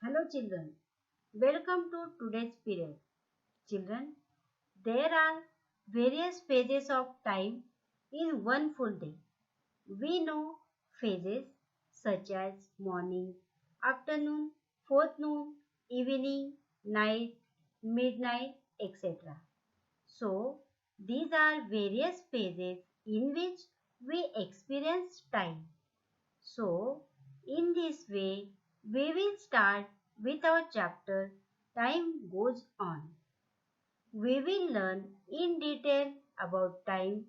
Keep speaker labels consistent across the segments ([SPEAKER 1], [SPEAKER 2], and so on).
[SPEAKER 1] Hello children, welcome to today's period. Children, there are various phases of time in one full day. We know phases such as morning, afternoon, forenoon, evening, night, midnight, etc. So, these are various phases in which we experience time. So, in this way, we will start with our chapter Time Goes On. We will learn in detail about time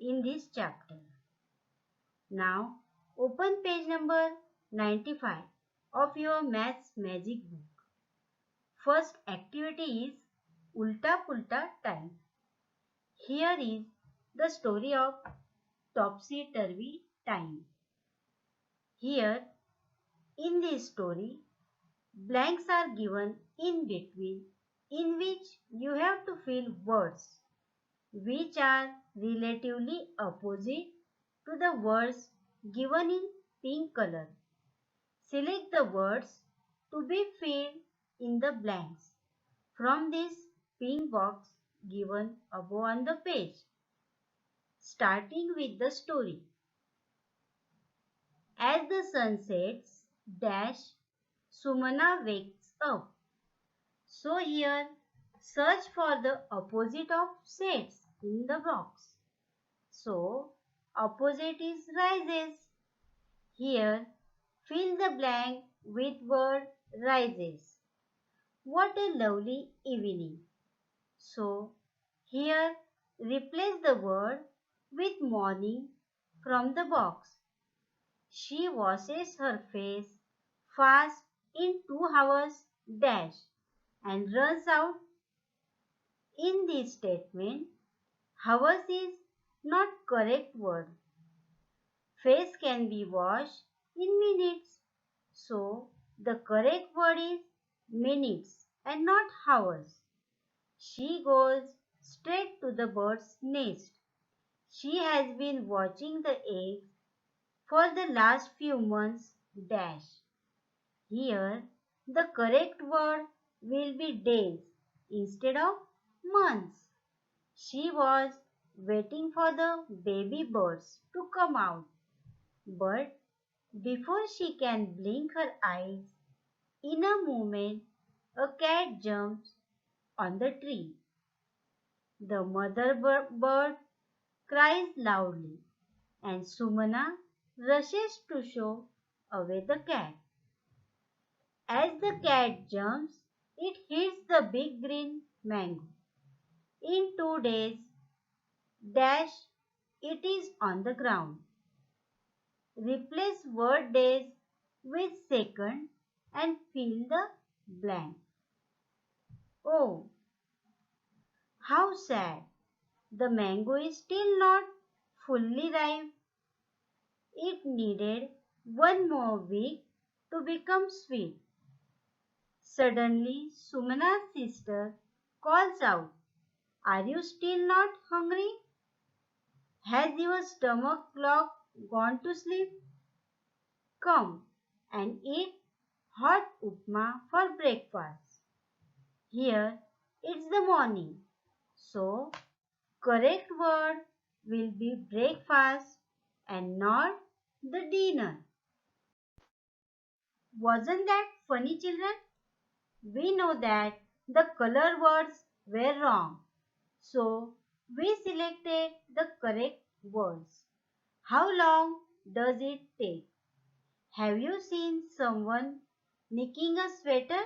[SPEAKER 1] in this chapter. Now, open page number 95 of your Maths Magic book. First activity is Ulta Pulta Time. Here is the story of Topsy Turvy Time. Here, in this story, blanks are given in between in which you have to fill words which are relatively opposite to the words given in pink color. Select the words to be filled in the blanks from this pink box given above on the page. Starting with the story. As the sun sets, Sumana wakes up. So here, search for the opposite of sets in the box. So, opposite is rises. Here, fill the blank with word rises. What a lovely evening. So, here, replace the word with morning from the box. She washes her face fast in 2 hours and runs out. In this statement, hours is not correct word. Face can be washed in minutes. So, the correct word is minutes and not hours. She goes straight to the bird's nest. She has been watching the eggs for the last few months Here, the correct word will be days instead of months. She was waiting for the baby birds to come out. But before she can blink her eyes, in a moment, a cat jumps on the tree. The mother bird cries loudly, and Sumana rushes to show away the cat. As the cat jumps, it hits the big green mango. In 2 days, it is on the ground. Replace word days with second and fill the blank. Oh, how sad! The mango is still not fully ripe. It needed 1 more week to become sweet. Suddenly, Sumana's sister calls out, "Are you still not hungry? Has your stomach clock gone to sleep? Come and eat hot upma for breakfast." Here it's the morning, so correct word will be breakfast and not the dinner. Wasn't that funny, children? We know that the color words were wrong, so we selected the correct words. How long does it take? Have you seen someone knitting a sweater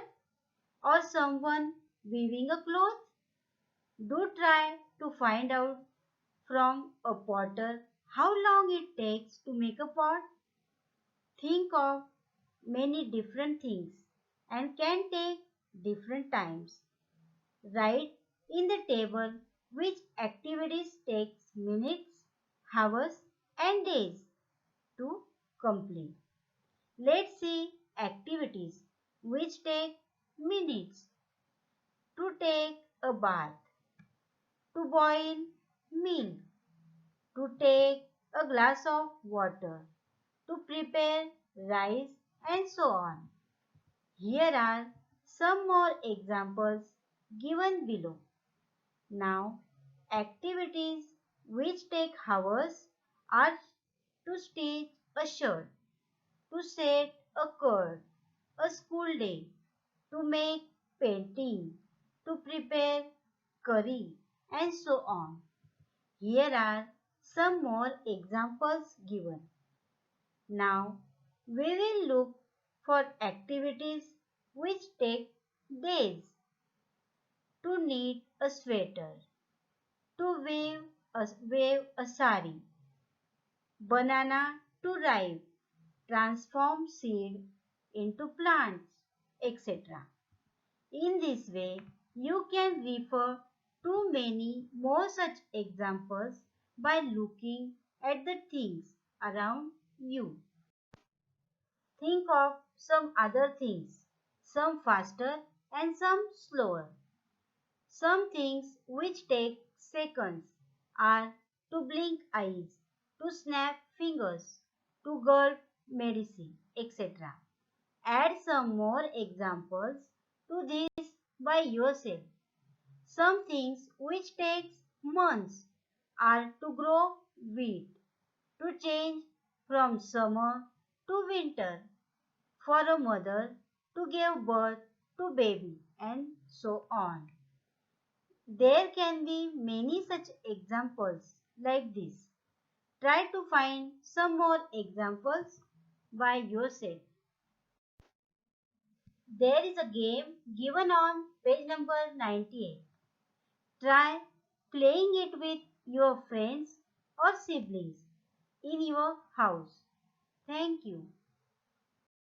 [SPEAKER 1] or someone weaving a cloth? Do try to find out from a potter how long it takes to make a pot. Think of many different things and can take different times. Write in the table which activities takes minutes, hours and days to complete. Let's see activities which take minutes. To take a bath, to boil milk, to take a glass of water, to prepare rice and so on. Here are some more examples given below. Now, activities which take hours are to stitch a shirt, to set a curd, a school day, to make painting, to prepare curry, and so on. Here are some more examples given. Now, we will look for activities which take days: to knit a sweater, to weave a sari, banana to ripe, transform seed into plants, etc. In this way, you can refer to many more such examples by looking at the things around you. Think of some other things, some faster and some slower. Some things which take seconds are to blink eyes, to snap fingers, to gulp medicine, etc. Add some more examples to this by yourself. Some things which takes months are to grow wheat, to change from summer to winter, for a mother to give birth to baby, and so on. There can be many such examples like this. Try to find some more examples by yourself. There is a game given on page number 98. Try playing it with your friends or siblings in your house. Thank you.